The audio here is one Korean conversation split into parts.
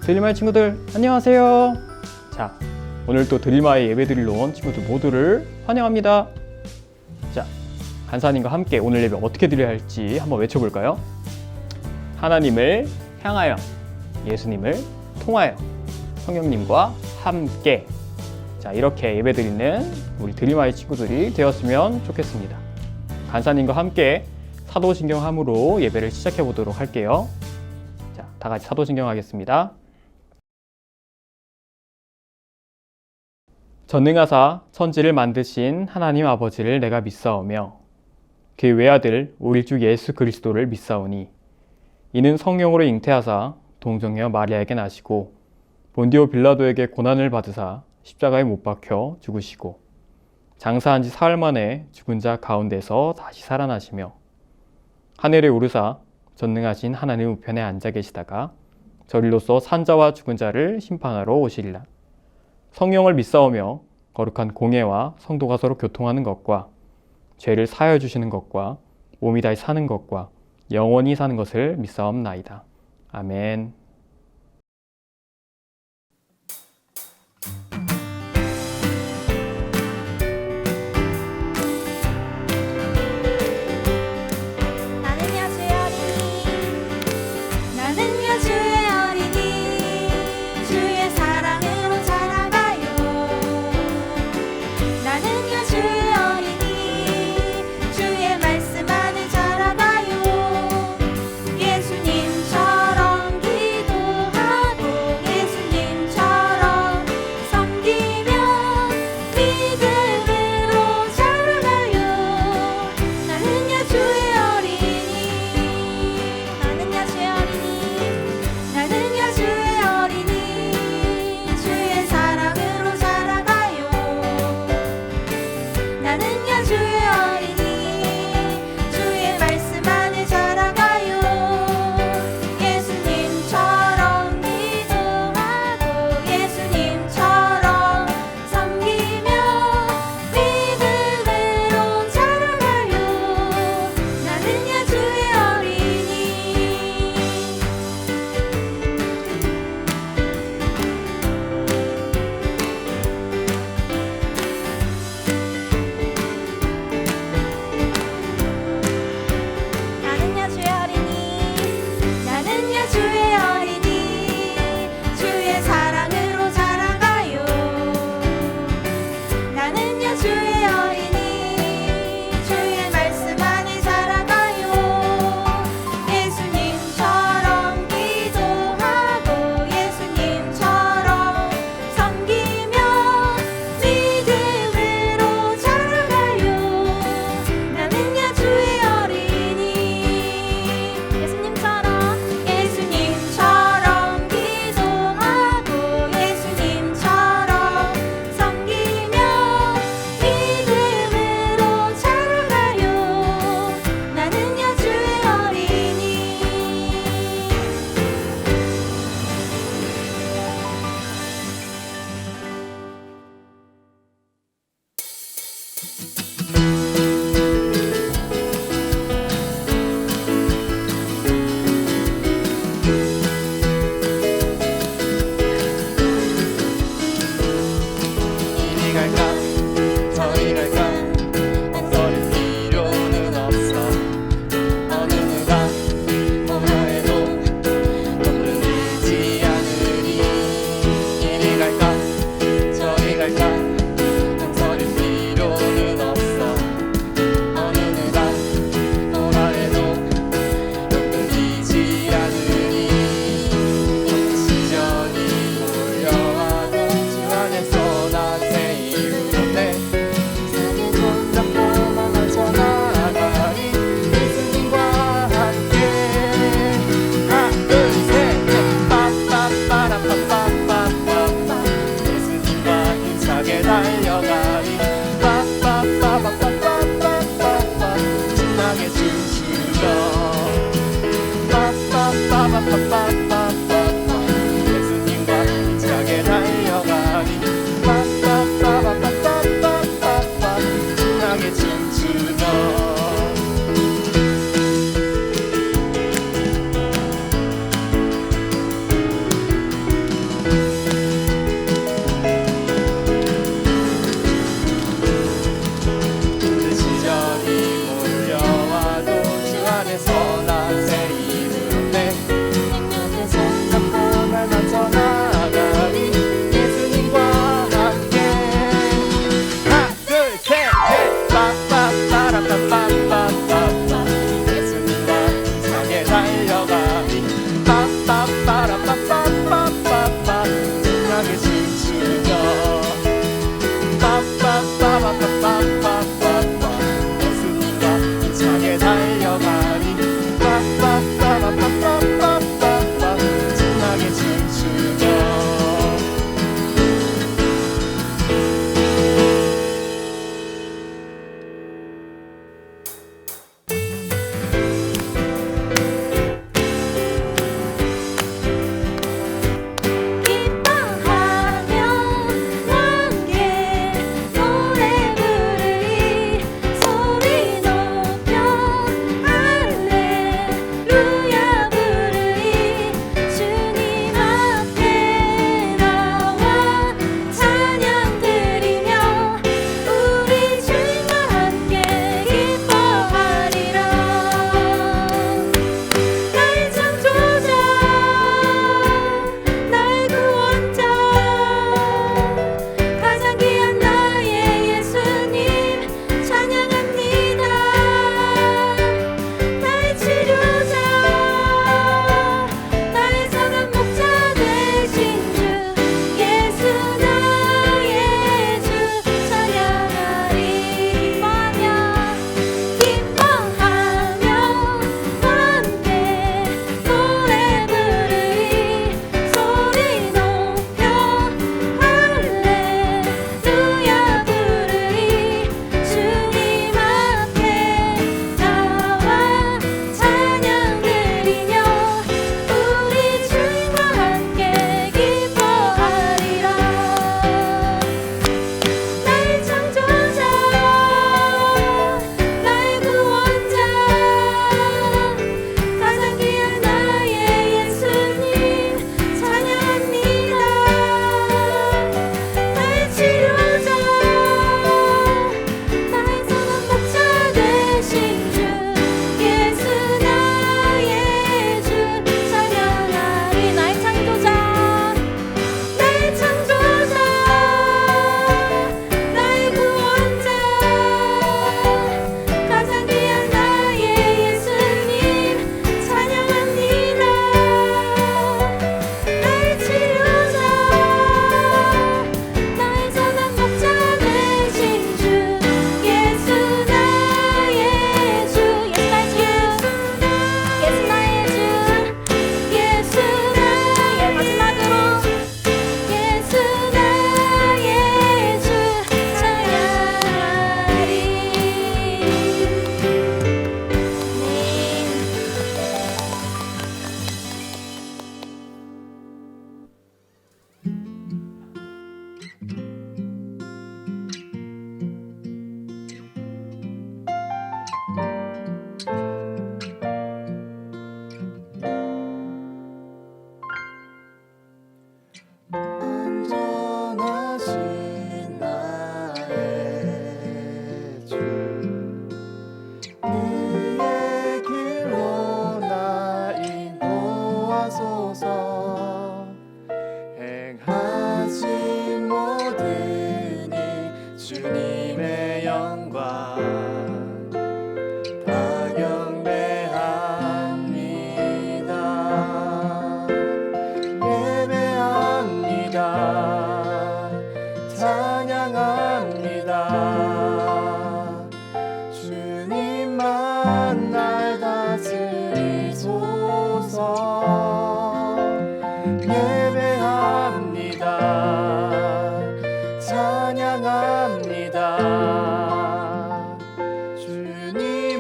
드릴마의 친구들 안녕하세요. 자, 오늘 또 드릴마의 예배 드리러 온 친구들 모두를 환영합니다. 자, 간사님과 함께 오늘 예배 어떻게 드려야 할지 한번 외쳐볼까요? 하나님을 향하여, 예수님을 통하여, 성령님과 함께. 자, 이렇게 예배 드리는 우리 드릴마의 친구들이 되었으면 좋겠습니다. 간사님과 함께 사도신경함으로 예배를 시작해 보도록 할게요. 자, 다 같이 사도신경 하겠습니다. 전능하사 천지를 만드신 하나님 아버지를 내가 믿사오며 그의 외아들 우리 주 예수 그리스도를 믿사오니 이는 성령으로 잉태하사 동정녀 마리아에게 나시고 본디오 빌라도에게 고난을 받으사 십자가에 못 박혀 죽으시고 장사한 지 사흘 만에 죽은 자 가운데서 다시 살아나시며 하늘에 오르사 전능하신 하나님 우편에 앉아 계시다가 저리로서 산자와 죽은 자를 심판하러 오시리라. 성령을 믿사오며 거룩한 공예와 성도가 서로 교통하는 것과 죄를 사하여 주시는 것과 몸이 다시 사는 것과 영원히 사는 것을 믿사옵나이다. 아멘. 예수님처럼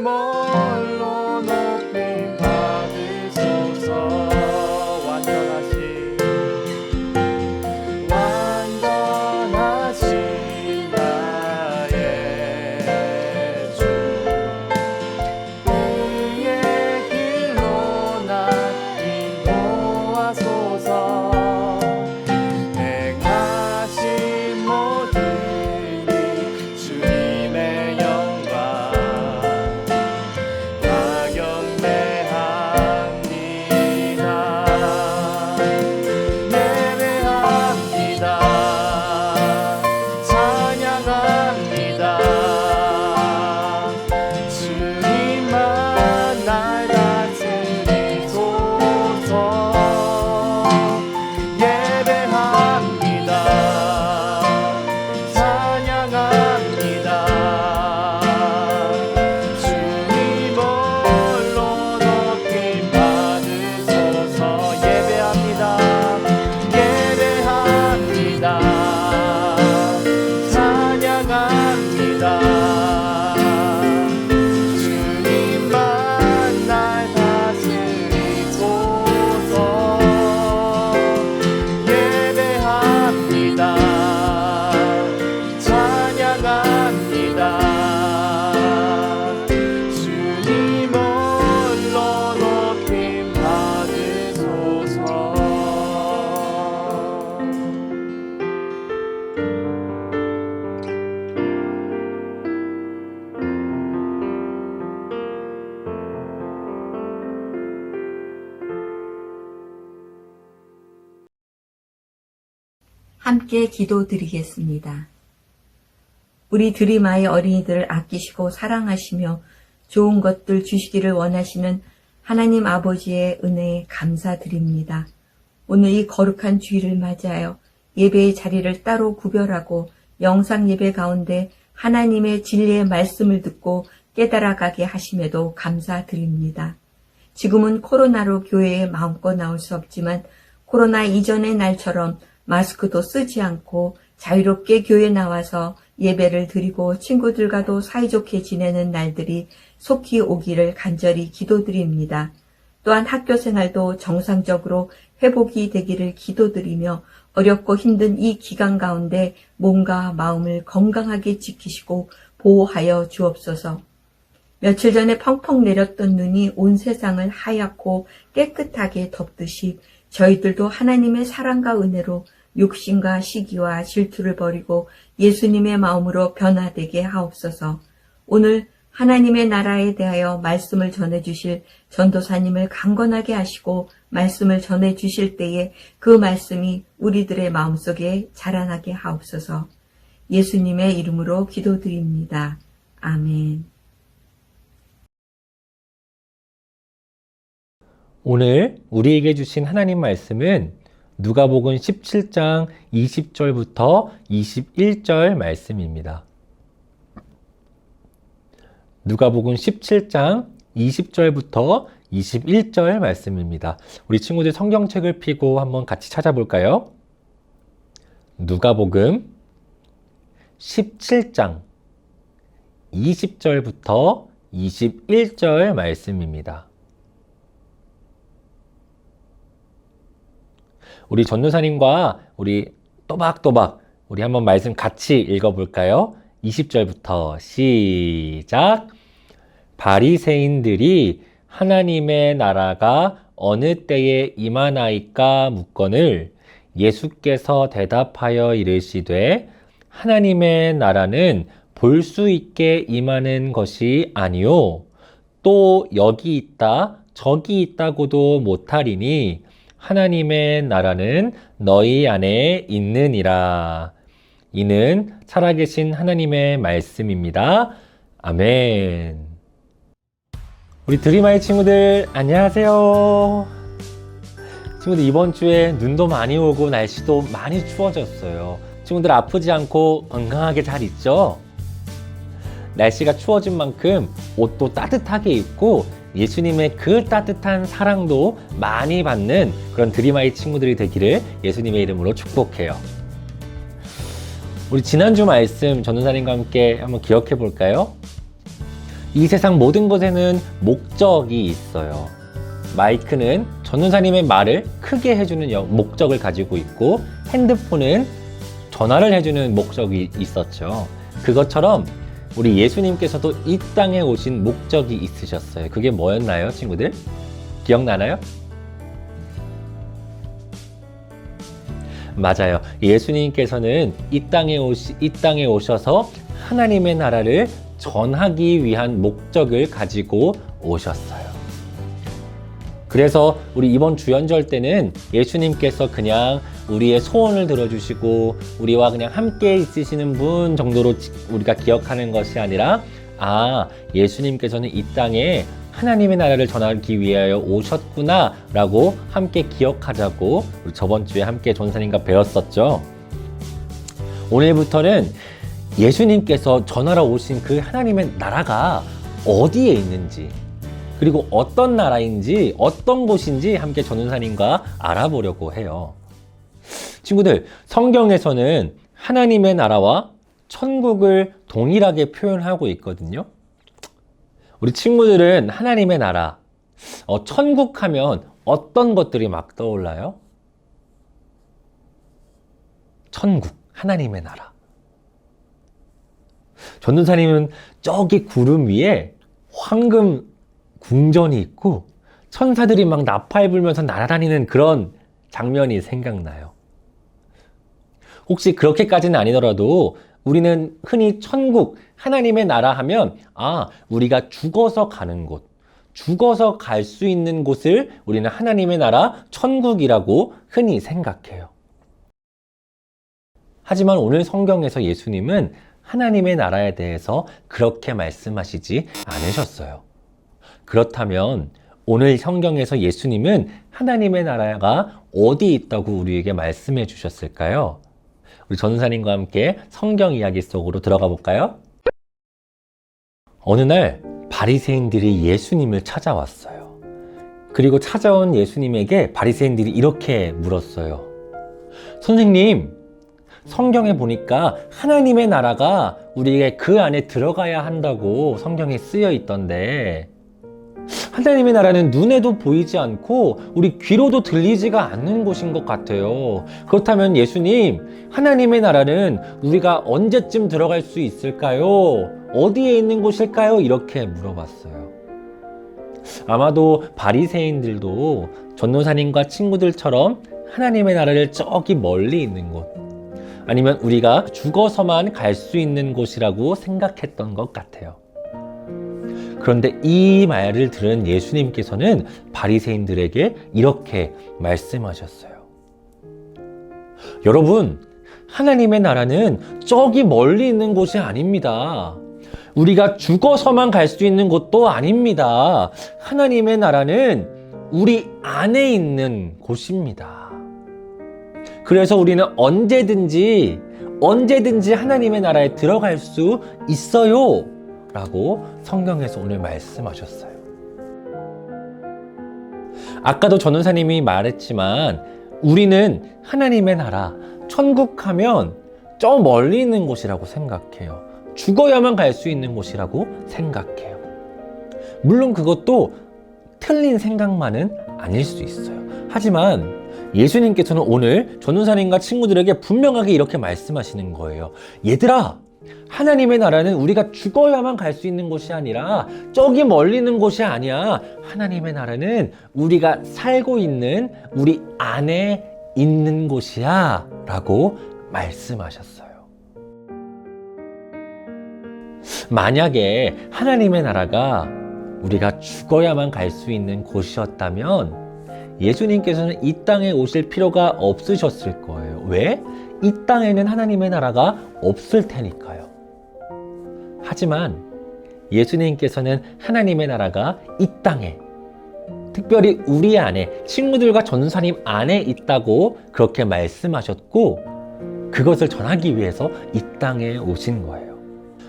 주님을로 높임 받으소서. 완전하신 나의 주, 그의 길로 나 인도하소서. 행하신 모든 일 주님의 영광 다 경배합니다. 예배합니다. 찬양합니다. 주님만 날 다스리소서. 예배합니다. 찬양합니다. 주님을로 높임 받으소서. 예배합니다. 예배합니다. 찬양합니다. 주님만 날 다스리소서. 예배합니다. 찬양합니다. 주님을로 높임 받으소서. 함께 기도드리겠습니다. 우리 드림아이 어린이들을 아끼시고 사랑하시며 좋은 것들 주시기를 원하시는 하나님 아버지의 은혜에 감사드립니다. 오늘 이 거룩한 주일을 맞이하여 예배의 자리를 따로 구별하고 영상 예배 가운데 하나님의 진리의 말씀을 듣고 깨달아가게 하심에도 감사드립니다. 지금은 코로나로 교회에 마음껏 나올 수 없지만 코로나 이전의 날처럼 마스크도 쓰지 않고 자유롭게 교회에 나와서 예배를 드리고 친구들과도 사이좋게 지내는 날들이 속히 오기를 간절히 기도드립니다. 또한 학교 생활도 정상적으로 회복이 되기를 기도드리며 어렵고 힘든 이 기간 가운데 몸과 마음을 건강하게 지키시고 보호하여 주옵소서. 며칠 전에 펑펑 내렸던 눈이 온 세상을 하얗고 깨끗하게 덮듯이 저희들도 하나님의 사랑과 은혜로 욕심과 시기와 질투를 버리고 예수님의 마음으로 변화되게 하옵소서. 오늘 하나님의 나라에 대하여 말씀을 전해주실 전도사님을 강건하게 하시고 말씀을 전해주실 때에 그 말씀이 우리들의 마음속에 자라나게 하옵소서. 예수님의 이름으로 기도드립니다. 아멘. 오늘 우리에게 주신 하나님 말씀은 누가복음 17장 20절부터 21절 말씀입니다. 누가복음 17장 20절부터 21절 말씀입니다. 우리 친구들 성경책을 펴고 한번 같이 찾아볼까요? 누가복음 17장 20절부터 21절 말씀입니다. 우리 전도사님과 우리 또박또박 우리 한번 말씀 같이 읽어볼까요? 20절부터 시작. 바리새인들이 하나님의 나라가 어느 때에 임하나이까 묻거늘 예수께서 대답하여 이르시되 하나님의 나라는 볼 수 있게 임하는 것이 아니요 또 여기 있다 저기 있다고도 못하리니 하나님의 나라는 너희 안에 있느니라. 이는 살아계신 하나님의 말씀입니다. 아멘. 우리 드림아이 친구들 안녕하세요. 친구들 이번 주에 눈도 많이 오고 날씨도 많이 추워졌어요. 친구들 아프지 않고 건강하게 잘 있죠? 날씨가 추워진 만큼 옷도 따뜻하게 입고 예수님의 그 따뜻한 사랑도 많이 받는 그런 드림아이 친구들이 되기를 예수님의 이름으로 축복해요. 우리 지난주 말씀 전도사님과 함께 한번 기억해 볼까요? 이 세상 모든 것에는 목적이 있어요. 마이크는 전도사님의 말을 크게 해주는 목적을 가지고 있고, 핸드폰은 전화를 해주는 목적이 있었죠. 그것처럼 우리 예수님께서도 이 땅에 오신 목적이 있으셨어요. 그게 뭐였나요, 친구들? 기억나나요? 맞아요. 예수님께서는 이 땅에 오셔서 하나님의 나라를 전하기 위한 목적을 가지고 오셨어요. 그래서 우리 이번 주연절 때는 예수님께서 그냥 우리의 소원을 들어주시고 우리와 그냥 함께 있으시는 분 정도로 우리가 기억하는 것이 아니라, 예수님께서는 이 땅에 하나님의 나라를 전하기 위하여 오셨구나 라고 함께 기억하자고 우리 저번 주에 함께 전사님과 배웠었죠. 오늘부터는 예수님께서 전하러 오신 그 하나님의 나라가 어디에 있는지, 그리고 어떤 나라인지, 어떤 곳인지 함께 전은사님과 알아보려고 해요. 친구들, 성경에서는 하나님의 나라와 천국을 동일하게 표현하고 있거든요. 우리 친구들은 하나님의 나라, 천국 하면 어떤 것들이 막 떠올라요? 천국, 하나님의 나라. 전도사님은 저기 구름 위에 황금 궁전이 있고 천사들이 막 나팔 불면서 날아다니는 그런 장면이 생각나요. 혹시 그렇게까지는 아니더라도 우리는 흔히 천국, 하나님의 나라 하면 우리가 죽어서 가는 곳, 죽어서 갈 수 있는 곳을 우리는 하나님의 나라, 천국이라고 흔히 생각해요. 하지만 오늘 성경에서 예수님은 하나님의 나라에 대해서 그렇게 말씀하시지 않으셨어요. 그렇다면 오늘 성경에서 예수님은 하나님의 나라가 어디 있다고 우리에게 말씀해 주셨을까요? 우리 전사님과 함께 성경 이야기 속으로 들어가 볼까요? 어느 날 바리새인들이 예수님을 찾아왔어요. 그리고 찾아온 예수님에게 바리새인들이 이렇게 물었어요. 선생님, 성경에 보니까 하나님의 나라가 우리에게 그 안에 들어가야 한다고 성경에 쓰여 있던데, 하나님의 나라는 눈에도 보이지 않고 우리 귀로도 들리지가 않는 곳인 것 같아요. 그렇다면 예수님, 하나님의 나라는 우리가 언제쯤 들어갈 수 있을까요? 어디에 있는 곳일까요? 이렇게 물어봤어요. 아마도 바리새인들도 전도사님과 친구들처럼 하나님의 나라를 저기 멀리 있는 곳, 아니면 우리가 죽어서만 갈 수 있는 곳이라고 생각했던 것 같아요. 그런데 이 말을 들은 예수님께서는 바리새인들에게 이렇게 말씀하셨어요. 여러분, 하나님의 나라는 저기 멀리 있는 곳이 아닙니다. 우리가 죽어서만 갈 수 있는 곳도 아닙니다. 하나님의 나라는 우리 안에 있는 곳입니다. 그래서 우리는 언제든지 하나님의 나라에 들어갈 수 있어요 라고 성경에서 오늘 말씀하셨어요. 아까도 전도사님이 말했지만 우리는 하나님의 나라, 천국 하면 저 멀리 있는 곳이라고 생각해요. 죽어야만 갈 수 있는 곳이라고 생각해요. 물론 그것도 틀린 생각만은 아닐 수 있어요. 하지만 예수님께서는 오늘 전도사님과 친구들에게 분명하게 이렇게 말씀하시는 거예요. 얘들아, 하나님의 나라는 우리가 죽어야만 갈 수 있는 곳이 아니라 저기 멀리 있는 곳이 아니야. 하나님의 나라는 우리가 살고 있는 우리 안에 있는 곳이야 라고 말씀하셨어요. 만약에 하나님의 나라가 우리가 죽어야만 갈 수 있는 곳이었다면 예수님께서는 이 땅에 오실 필요가 없으셨을 거예요. 왜? 이 땅에는 하나님의 나라가 없을 테니까요. 하지만 예수님께서는 하나님의 나라가 이 땅에, 특별히 우리 안에, 친구들과 전도사님 안에 있다고 그렇게 말씀하셨고, 그것을 전하기 위해서 이 땅에 오신 거예요.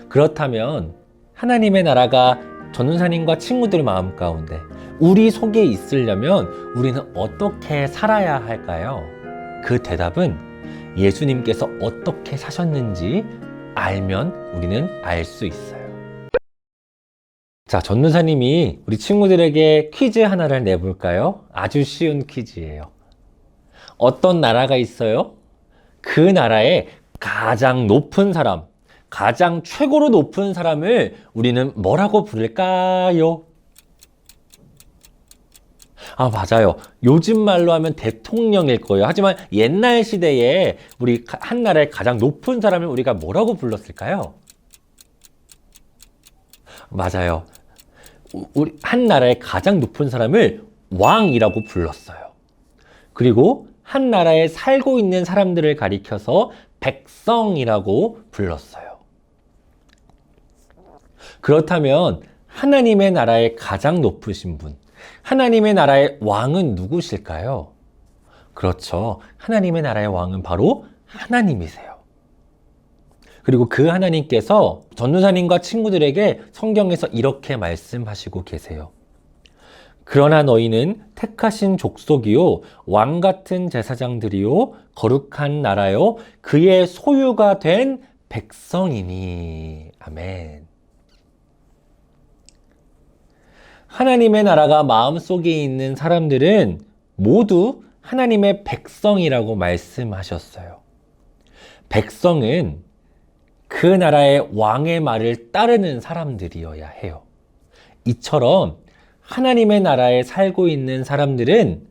그렇다면 하나님의 나라가 전도사님과 친구들 마음 가운데 우리 속에 있으려면 우리는 어떻게 살아야 할까요? 그 대답은 예수님께서 어떻게 사셨는지 알면 우리는 알 수 있어요. 자, 전도사님이 우리 친구들에게 퀴즈 하나를 내볼까요? 아주 쉬운 퀴즈예요. 어떤 나라가 있어요? 그 나라의 가장 높은 사람, 가장 최고로 높은 사람을 우리는 뭐라고 부를까요? 아, 맞아요. 요즘 말로 하면 대통령일 거예요. 하지만 옛날 시대에 우리 한 나라의 가장 높은 사람을 우리가 뭐라고 불렀을까요? 맞아요. 우리 한 나라의 가장 높은 사람을 왕이라고 불렀어요. 그리고 한 나라에 살고 있는 사람들을 가리켜서 백성이라고 불렀어요. 그렇다면 하나님의 나라의 가장 높으신 분, 하나님의 나라의 왕은 누구실까요? 그렇죠. 하나님의 나라의 왕은 바로 하나님이세요. 그리고 그 하나님께서 전도사님과 친구들에게 성경에서 이렇게 말씀하시고 계세요. 그러나 너희는 택하신 족속이요 왕 같은 제사장들이요 거룩한 나라요 그의 소유가 된 백성이니. 아멘. 하나님의 나라가 마음속에 있는 사람들은 모두 하나님의 백성이라고 말씀하셨어요. 백성은 그 나라의 왕의 말을 따르는 사람들이어야 해요. 이처럼 하나님의 나라에 살고 있는 사람들은,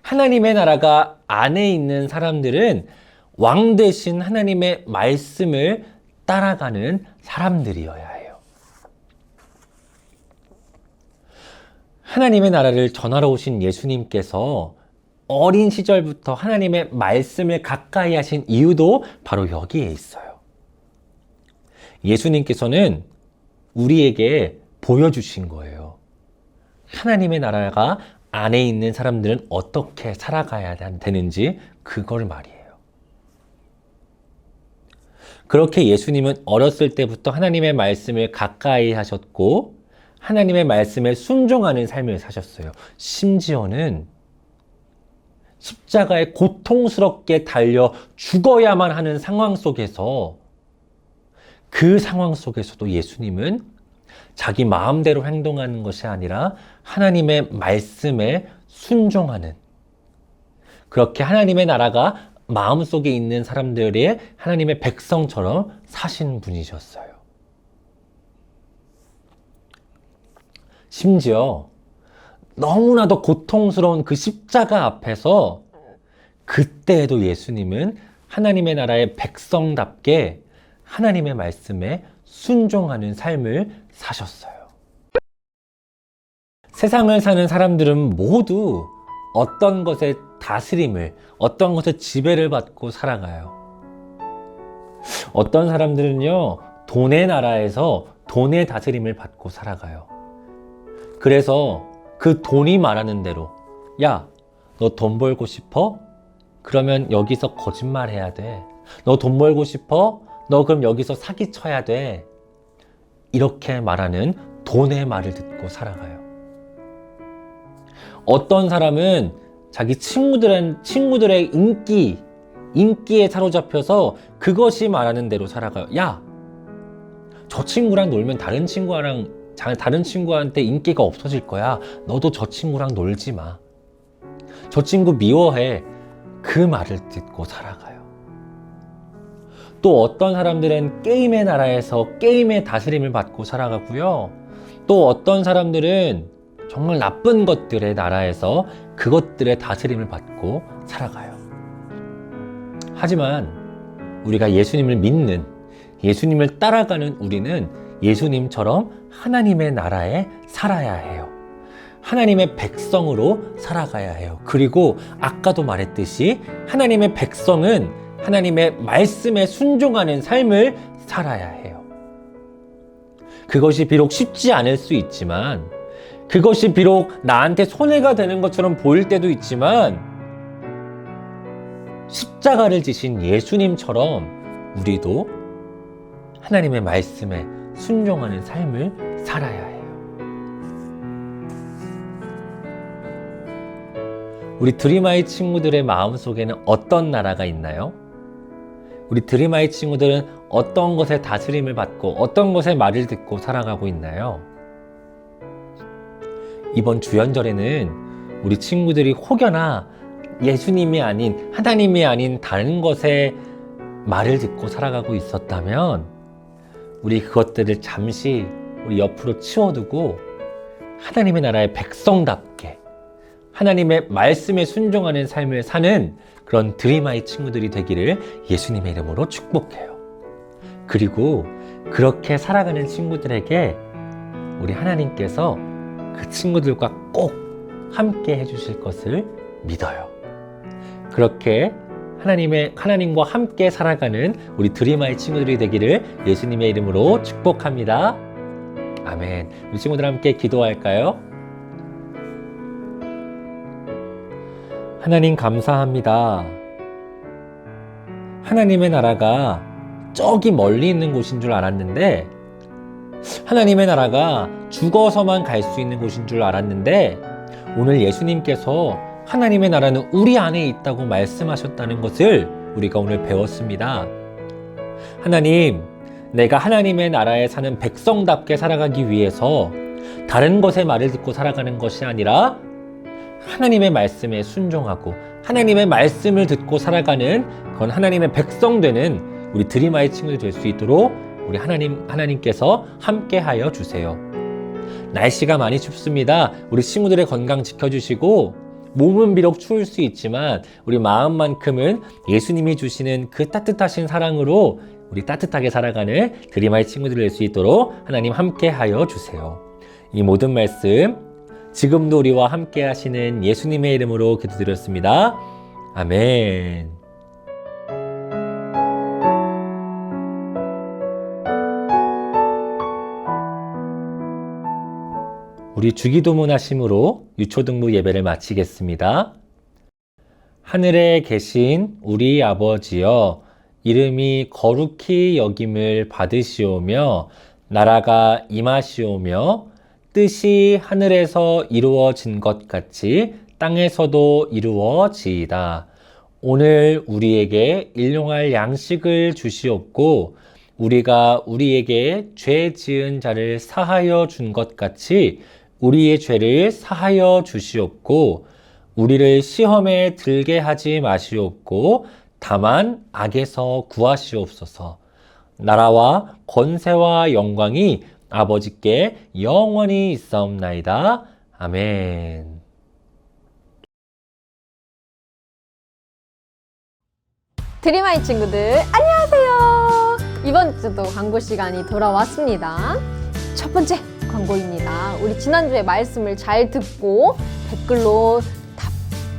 하나님의 나라가 안에 있는 사람들은 왕 대신 하나님의 말씀을 따라가는 사람들이어야 해요. 하나님의 나라를 전하러 오신 예수님께서 어린 시절부터 하나님의 말씀을 가까이 하신 이유도 바로 여기에 있어요. 예수님께서는 우리에게 보여주신 거예요. 하나님의 나라가 안에 있는 사람들은 어떻게 살아가야 되는지, 그걸 말이에요. 그렇게 예수님은 어렸을 때부터 하나님의 말씀을 가까이 하셨고 하나님의 말씀에 순종하는 삶을 사셨어요. 심지어는 십자가에 고통스럽게 달려 죽어야만 하는 상황 속에서, 그 상황 속에서도 예수님은 자기 마음대로 행동하는 것이 아니라 하나님의 말씀에 순종하는, 그렇게 하나님의 나라가 마음속에 있는 사람들의 하나님의 백성처럼 사신 분이셨어요. 심지어 너무나도 고통스러운 그 십자가 앞에서 그때에도 예수님은 하나님의 나라의 백성답게 하나님의 말씀에 순종하는 삶을 사셨어요. 세상을 사는 사람들은 모두 어떤 것의 다스림을, 어떤 것의 지배를 받고 살아가요. 어떤 사람들은요, 돈의 나라에서 돈의 다스림을 받고 살아가요. 그래서 그 돈이 말하는 대로, 야, 너 돈 벌고 싶어? 그러면 여기서 거짓말 해야 돼. 너 돈 벌고 싶어? 너 그럼 여기서 사기쳐야 돼. 이렇게 말하는 돈의 말을 듣고 살아가요. 어떤 사람은 자기 친구들의 인기에 사로잡혀서 그것이 말하는 대로 살아가요. 야, 저 친구랑 놀면 다른 친구한테 인기가 없어질 거야. 너도 저 친구랑 놀지 마. 저 친구 미워해. 그 말을 듣고 살아가요. 또 어떤 사람들은 게임의 나라에서 게임의 다스림을 받고 살아가고요. 또 어떤 사람들은 정말 나쁜 것들의 나라에서 그것들의 다스림을 받고 살아가요. 하지만 우리가 예수님을 믿는, 예수님을 따라가는 우리는 예수님처럼 하나님의 나라에 살아야 해요. 하나님의 백성으로 살아가야 해요. 그리고 아까도 말했듯이 하나님의 백성은 하나님의 말씀에 순종하는 삶을 살아야 해요. 그것이 비록 쉽지 않을 수 있지만, 그것이 비록 나한테 손해가 되는 것처럼 보일 때도 있지만, 십자가를 지신 예수님처럼 우리도 하나님의 말씀에 순종하는 삶을 살아야 해요. 우리 드림아이 친구들의 마음속에는 어떤 나라가 있나요? 우리 드림아이 친구들은 어떤 것에 다스림을 받고 어떤 것의 말을 듣고 살아가고 있나요? 이번 주연절에는 우리 친구들이 혹여나 예수님이 아닌, 하나님이 아닌 다른 것의 말을 듣고 살아가고 있었다면 우리 그것들을 잠시 우리 옆으로 치워두고 하나님의 나라의 백성답게 하나님의 말씀에 순종하는 삶을 사는 그런 드림아이 친구들이 되기를 예수님의 이름으로 축복해요. 그리고 그렇게 살아가는 친구들에게 우리 하나님께서 그 친구들과 꼭 함께 해주실 것을 믿어요. 그렇게 하나님과 함께 살아가는 우리 드림아이 친구들이 되기를 예수님의 이름으로 축복합니다. 아멘. 우리 친구들 함께 기도할까요? 하나님 감사합니다. 하나님의 나라가 저기 멀리 있는 곳인 줄 알았는데, 하나님의 나라가 죽어서만 갈 수 있는 곳인 줄 알았는데, 오늘 예수님께서 하나님의 나라는 우리 안에 있다고 말씀하셨다는 것을 우리가 오늘 배웠습니다. 하나님, 내가 하나님의 나라에 사는 백성답게 살아가기 위해서 다른 것의 말을 듣고 살아가는 것이 아니라 하나님의 말씀에 순종하고 하나님의 말씀을 듣고 살아가는 그건 하나님의 백성 되는 우리 드림아이 친구들 될 수 있도록 우리 하나님께서 함께하여 주세요. 날씨가 많이 춥습니다. 우리 친구들의 건강 지켜주시고, 몸은 비록 추울 수 있지만 우리 마음만큼은 예수님이 주시는 그 따뜻하신 사랑으로 우리 따뜻하게 살아가는 드림아이 친구들 될 수 있도록 하나님 함께하여 주세요. 이 모든 말씀 지금도 우리와 함께 하시는 예수님의 이름으로 기도드렸습니다. 아멘. 우리 주기도문 하심으로 유초등부 예배를 마치겠습니다. 하늘에 계신 우리 아버지여, 이름이 거룩히 여김을 받으시오며 나라가 임하시오며 뜻이 하늘에서 이루어진 것 같이 땅에서도 이루어지이다. 오늘 우리에게 일용할 양식을 주시옵고, 우리가 우리에게 죄 지은 자를 사하여 준 것 같이 우리의 죄를 사하여 주시옵고, 우리를 시험에 들게 하지 마시옵고 다만 악에서 구하시옵소서. 나라와 권세와 영광이 아버지께 영원히 있사옵나이다. 아멘. 드림아이 친구들 안녕하세요. 이번 주도 광고 시간이 돌아왔습니다. 첫 번째 광고입니다. 우리 지난주에 말씀을 잘 듣고 댓글로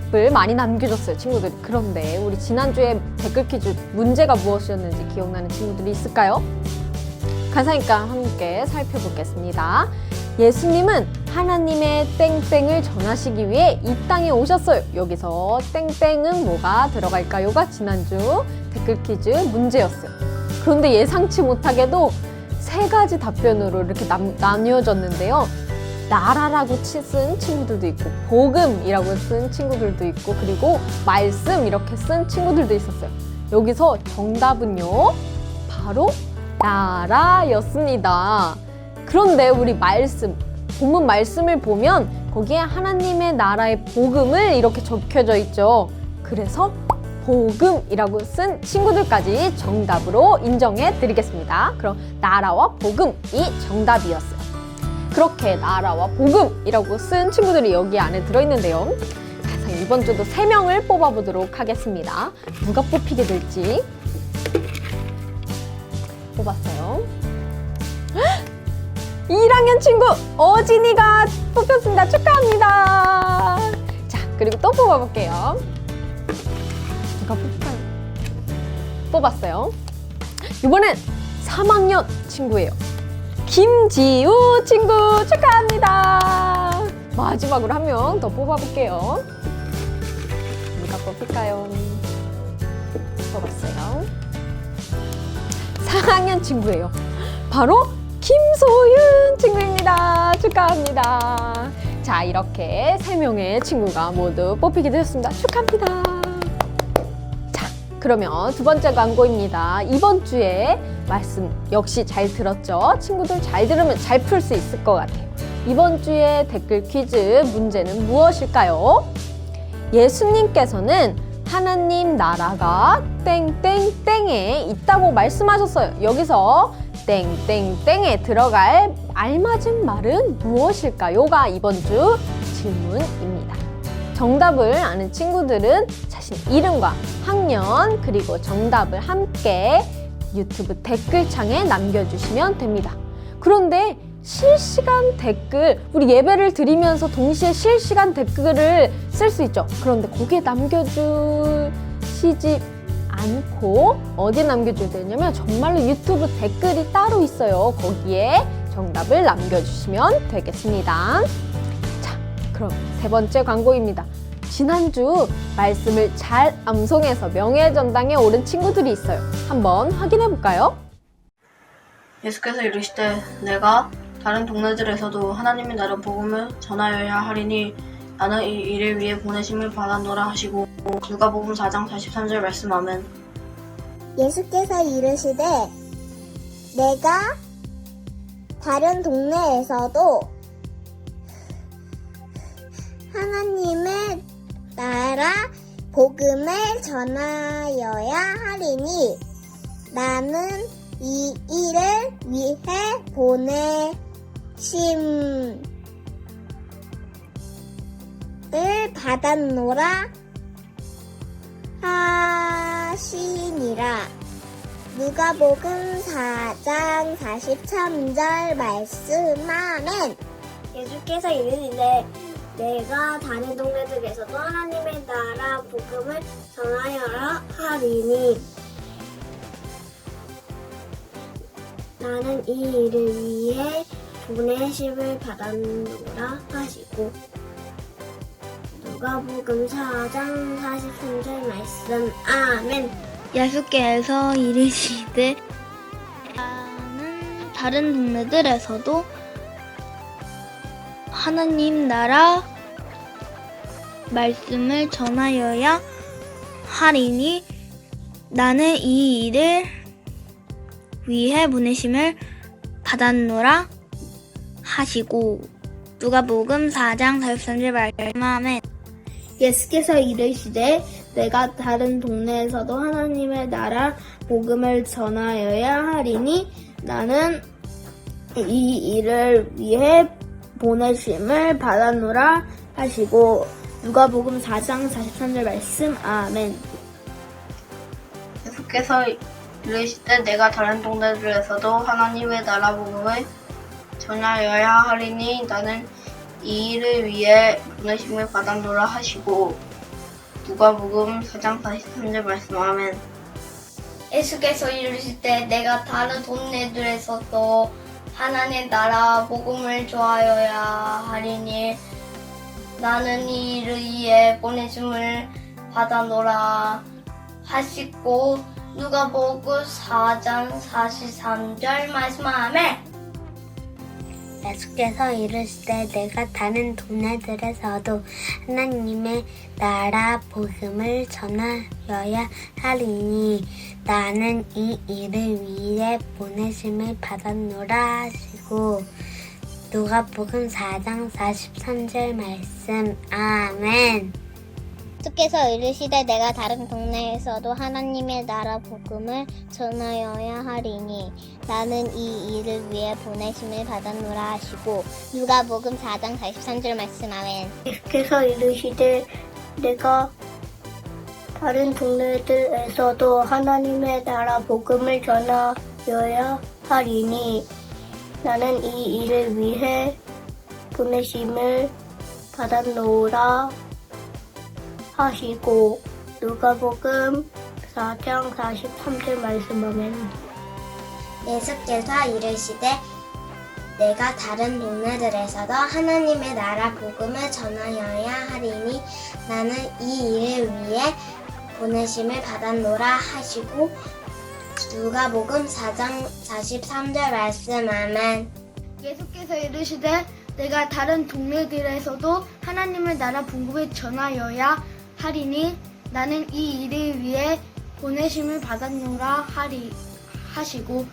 답을 많이 남겨줬어요, 친구들이. 그런데 우리 지난주에 댓글 퀴즈 문제가 무엇이었는지 기억나는 친구들이 있을까요? 간사니까 함께 살펴보겠습니다. 예수님은 하나님의 땡땡을 전하시기 위해 이 땅에 오셨어요. 여기서 땡땡은 뭐가 들어갈까요가 지난주 댓글 퀴즈 문제였어요. 그런데 예상치 못하게도 세 가지 답변으로 이렇게 나뉘어졌는데요. 나라라고 쓴 친구들도 있고, 복음이라고 쓴 친구들도 있고, 그리고 말씀 이렇게 쓴 친구들도 있었어요. 여기서 정답은요, 바로 나라였습니다. 그런데 우리 본문 말씀을 보면 거기에 하나님의 나라의 복음을 이렇게 적혀져 있죠. 그래서 복음이라고 쓴 친구들까지 정답으로 인정해 드리겠습니다. 그럼 나라와 복음이 정답이었어요. 그렇게 나라와 복음이라고 쓴 친구들이 여기 안에 들어있는데요. 그래서 이번 주도 3명을 뽑아보도록 하겠습니다. 누가 뽑히게 될지. 뽑았어요. 1학년 친구 어진이가 뽑혔습니다. 축하합니다. 자, 그리고 또 뽑아볼게요. 누가 뽑을까요? 뽑았어요. 이번엔 3학년 친구예요. 김지우 친구 축하합니다. 마지막으로 1명 더 뽑아볼게요. 누가 뽑힐까요? 뽑았어요. 4학년 친구예요. 바로 김소윤 친구입니다. 축하합니다. 자, 이렇게 3명의 친구가 모두 뽑히게 되었습니다. 축하합니다. 자, 그러면 두 번째 광고입니다. 이번 주에 말씀 역시 잘 들었죠? 친구들 잘 들으면 잘 풀 수 있을 것 같아요. 이번 주의 댓글 퀴즈 문제는 무엇일까요? 예수님께서는 하나님 나라가 땡땡땡에 있다고 말씀하셨어요. 여기서 땡땡땡에 들어갈 알맞은 말은 무엇일까요?가 이번 주 질문입니다. 정답을 아는 친구들은 자신 이름과 학년 그리고 정답을 함께 유튜브 댓글창에 남겨주시면 됩니다. 그런데 실시간 댓글, 우리 예배를 드리면서 동시에 실시간 댓글을 쓸 수 있죠. 그런데 거기에 남겨주시지 않고 어디에 남겨줘야 되냐면 정말로 유튜브 댓글이 따로 있어요. 거기에 정답을 남겨주시면 되겠습니다. 자, 그럼 세 번째 광고입니다. 지난주 말씀을 잘 암송해서 명예전당에 오른 친구들이 있어요. 한번 확인해 볼까요? 예수께서 이르시되 내가 다른 동네들에서도 하나님의 나라 복음을 전하여야 하리니 나는 이 일을 위해 보내심을 받았노라 하시고 누가복음 4장 43절 말씀 아멘. 예수께서 이르시되 내가 다른 동네에서도 하나님의 나라 복음을 전하여야 하리니 나는 이 일을 위해 보내심을 받았노라 하시니라. 누가복음 4장 43절 말씀 아멘. 예수께서 이르시되 내가 다른 동네들에서도 하나님의 나라 복음을 전하여라 하리니 나는 이 일을 위해 보내심을 받았노라 하시고 누가복음 4장 43절 말씀 아멘. 예수께서 이르시되 나는 다른 동네들에서도 하나님 나라 말씀을 전하여야 하리니 나는 이 일을 위해 보내심을 받았노라 하시고 누가복음 4장 43절 말씀 아멘. 예수께서 이르시되 내가 다른 동네에서도 하나님의 나라 복음을 전하여야 하리니 나는 이 일을 위해 보내심을 받았노라 하시고 누가복음 4장 43절 말씀 아멘. 예수께서 이르시되 내가 다른 동네들에서도 하나님의 나라 복음을 전하여야 하리니 나는 이 일을 위해 보내심을 받았노라 하시고 누가복음 4장 43절 말씀 아멘. 예수께서 이르시되 내가 다른 동네들에서도 하나님의 나라 복음을 전하여야 하리니 나는 이 일을 위해 보내심을 받았노라 하시고 누가복음 4장 43절 말씀 아멘. 예수께서 이르시되 내가 다른 동네들에서도 하나님의 나라 복음을 전하여야 하리니 나는 이 일을 위해 보내심을 받았노라 하시고 누가복음 4장 43절 말씀 아멘. 예수께서 이르시되 내가 다른 동네에서도 하나님의 나라 복음을 전하여야 하리니 나는 이 일을 위해 보내심을 받았노라 하시고 누가복음 4장 43절 말씀 아멘. 예수께서 이르시되 내가 다른 동네들에서도 하나님의 나라 복음을 전하여야 하리니 나는 이 일을 위해 보내심을 받았노라 하시고 누가복음 4장 43절 말씀 아멘. 예수께서 이르시되 내가 다른 동네들에서도 하나님의 나라 복음을 전하여야 하리니 나는 이 일을 위해 보내심을 받았노라 하시고 누가복음 4장 43절 말씀 아멘. 예수께서 이르시되 내가 다른 동네들에서도 하나님의 나라 복음을 전하여야 하리니 나는 이 일을 위해 보내심을 받았노라 하시고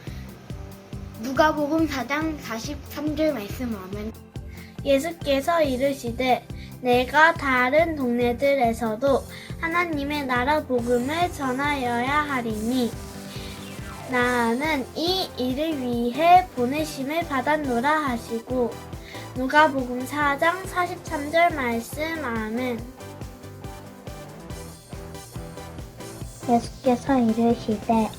누가복음 4장 43절 말씀 아멘. 예수께서 이르시되 내가 다른 동네들에서도 하나님의 나라 복음을 전하여야 하리니 나는 이 일을 위해 보내심을 받았노라 하시고 누가복음 4장 43절 말씀. 아멘. 예수께서 이르시되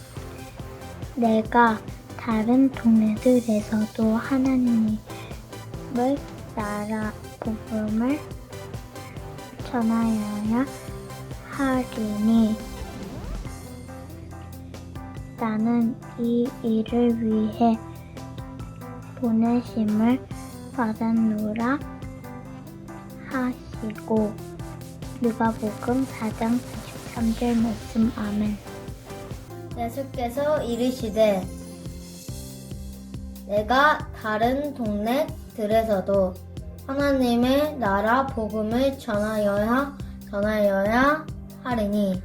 내가 다른 동네들에서도 하나님의 나라 복음을 전하여야 하리니 나는 이 일을 위해 보내심을 받았노라 하시고 누가복음 4장 43절 말씀. 아멘. 예수께서 이르시되 내가 다른 동네들에서도 하나님의 나라 복음을 전하여야 하리니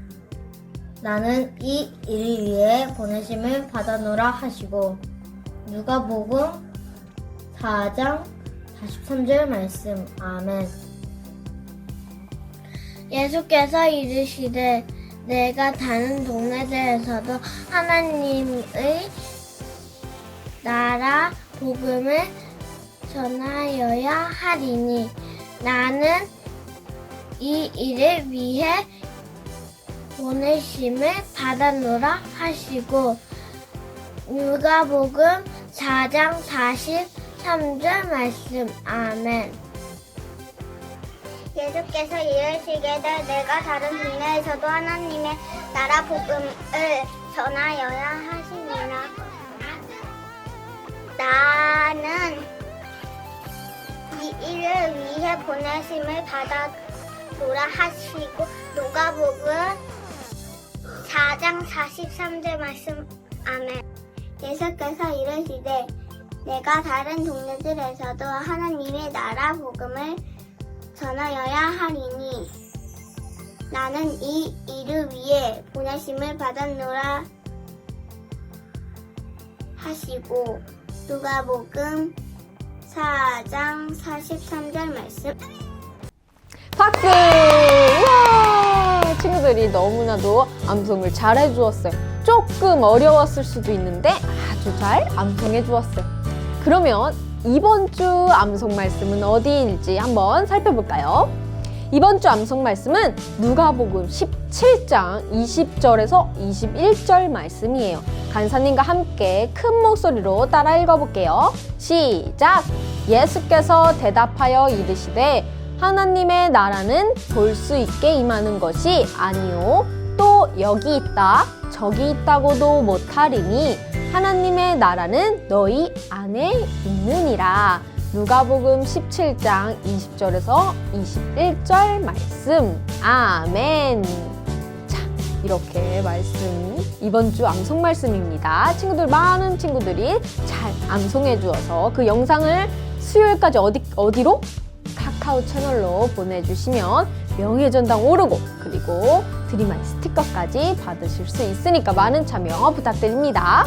나는 이 일을 위해 보내심을 받았노라 하시고 누가복음 4장 43절 말씀. 아멘. 예수께서 이르시되 내가 다른 동네들에서도 하나님의 나라 복음을 전하여야 하리니 나는 이 일을 위해 보내심을 받았노라 하시고 누가복음 4장 43절 말씀. 아멘. 예수께서 이르시기를 내가 다른 동네에서도 하나님의 나라 복음을 전하여야 하시니라. 나는 이 일을 위해 보내심을 받았노라 하시고 누가복음 4장 43절 말씀. 아멘. 예수께서 이르시되 내가 다른 동네들에서도 하나님의 나라 복음을 전하여야 하리니 나는 이 일을 위해 보내심을 받았노라 하시고 누가복음 4장 43절 말씀. 박수! 우와! 친구들이 너무나도 암송을 잘 해주었어요. 조금 어려웠을 수도 있는데 아주 잘 암송해 주었어요. 그러면 이번 주 암송 말씀은 어디일지 한번 살펴볼까요? 이번 주 암송 말씀은 누가복음 17장 20절에서 21절 말씀이에요. 간사님과 함께 큰 목소리로 따라 읽어볼게요. 시작! 예수께서 대답하여 이르시되 하나님의 나라는 볼 수 있게 임하는 것이 아니요 또 여기 있다 저기 있다고도 못하리니 하나님의 나라는 너희 안에 있느니라. 누가복음 17장 20절에서 21절 말씀. 아멘. 자, 이렇게 말씀 이번 주 암송 말씀입니다. 친구들 많은 친구들이 잘 암송해 주어서 그 영상을 수요일까지 어디로? 카카오 채널로 보내주시면 명예전당 오르고 그리고 드림아이 스티커까지 받으실 수 있으니까 많은 참여 부탁드립니다.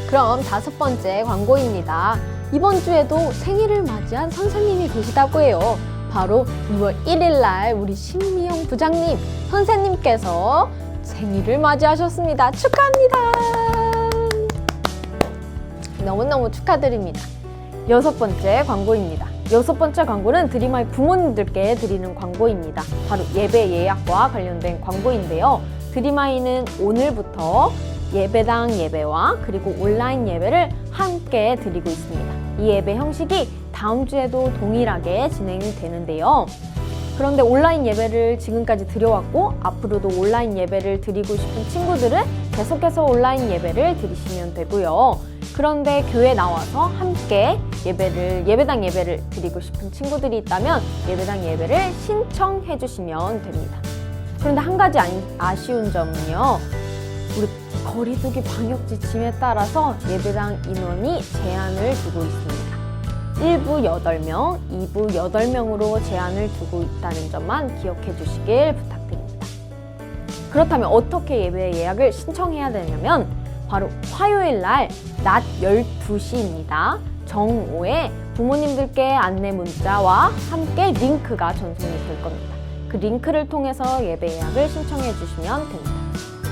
그럼 5번째 광고입니다. 이번 주에도 생일을 맞이한 선생님이 계시다고 해요. 바로 2월 1일 날 우리 신미영 부장님 선생님께서 생일을 맞이하셨습니다. 축하합니다. 너무너무 축하드립니다. 6번째 광고입니다. 6번째 광고는 드림아이 부모님들께 드리는 광고입니다. 바로 예배 예약과 관련된 광고인데요. 드림아이는 오늘부터 예배당 예배와 그리고 온라인 예배를 함께 드리고 있습니다. 이 예배 형식이 다음 주에도 동일하게 진행이 되는데요. 그런데 온라인 예배를 지금까지 드려왔고 앞으로도 온라인 예배를 드리고 싶은 친구들은 계속해서 온라인 예배를 드리시면 되고요. 그런데 교회 나와서 함께 예배당 예배를 드리고 싶은 친구들이 있다면 예배당 예배를 신청해 주시면 됩니다. 그런데 한 가지 아쉬운 점은요. 우리 거리두기 방역 지침에 따라서 예배당 인원이 제한을 두고 있습니다. 1부 8명, 2부 8명으로 제한을 두고 있다는 점만 기억해 주시길 부탁드립니다. 그렇다면 어떻게 예배 예약을 신청해야 되냐면 바로 화요일 날 낮 12시입니다. 정오에 부모님들께 안내 문자와 함께 링크가 전송이 될 겁니다. 그 링크를 통해서 예배 예약을 신청해 주시면 됩니다.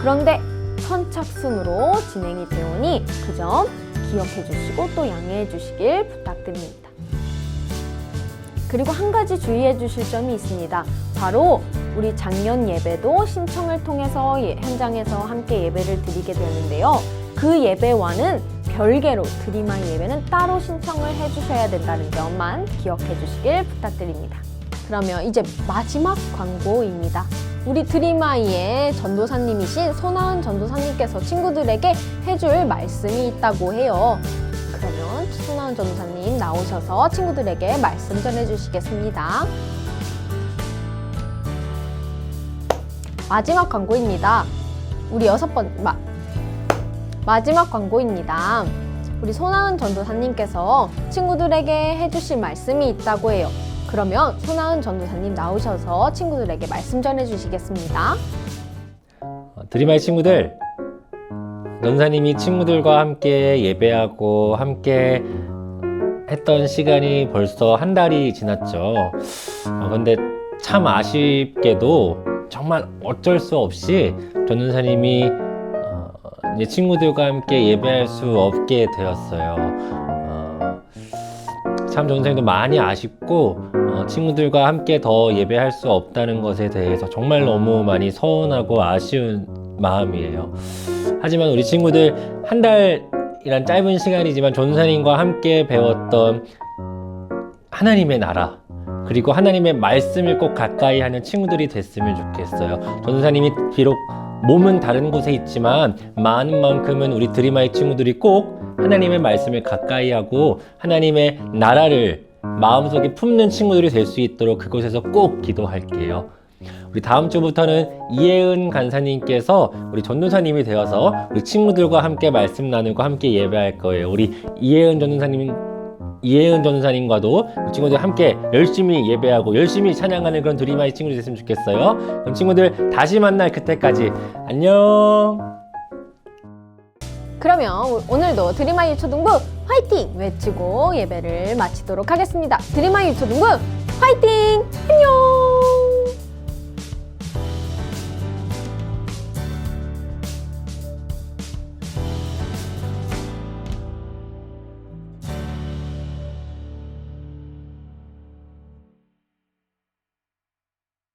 그런데 선착순으로 진행이 되오니 그 점 기억해 주시고 또 양해해 주시길 부탁드립니다. 그리고 한 가지 주의해 주실 점이 있습니다. 바로 우리 작년 예배도 신청을 통해서 현장에서 함께 예배를 드리게 되는데요. 그 예배와는 별개로 드림아이 예배는 따로 신청을 해주셔야 된다는 점만 기억해 주시길 부탁드립니다. 그러면 이제 마지막 광고입니다. 우리 드림아이의 전도사님이신 손아은 전도사님께서 친구들에게 해줄 말씀이 있다고 해요. 그러면 손아은 전도사님 나오셔서 친구들에게 말씀 전해주시겠습니다. 마지막 광고입니다. 우리 마지막 광고입니다. 우리 손아은 전도사님께서 친구들에게 해주실 말씀이 있다고 해요. 그러면 손아은 전도사님 나오셔서 친구들에게 말씀 전해주시겠습니다. 드림아이 친구들, 전사님이 친구들과 함께 예배하고 함께 했던 시간이 벌써 한 달이 지났죠. 근데 참 아쉽게도 정말 어쩔 수 없이 전도사님이 이제 친구들과 함께 예배할 수 없게 되었어요. 참 전도사님도 많이 아쉽고 친구들과 함께 더 예배할 수 없다는 것에 대해서 정말 너무 많이 서운하고 아쉬운 마음이에요. 하지만 우리 친구들 한 달이란 짧은 시간이지만 전도사님과 함께 배웠던 하나님의 나라 그리고 하나님의 말씀을 꼭 가까이 하는 친구들이 됐으면 좋겠어요. 전도사님이 비록 몸은 다른 곳에 있지만 많은 만큼은 우리 드림아이 친구들이 꼭 하나님의 말씀을 가까이 하고 하나님의 나라를 마음속에 품는 친구들이 될 수 있도록 그곳에서 꼭 기도할게요. 우리 다음 주부터는 이혜은 간사님께서 우리 전도사님이 되어서 우리 친구들과 함께 말씀 나누고 함께 예배할 거예요. 우리 이혜은 전도사님과도 우리 친구들 함께 열심히 예배하고 열심히 찬양하는 그런 드림아이 친구들이 됐으면 좋겠어요. 그럼 친구들 다시 만날 그때까지 안녕. 그러면 오늘도 드림아이 유초등부 화이팅! 외치고 예배를 마치도록 하겠습니다. 드림아이 유초등부 화이팅! 안녕!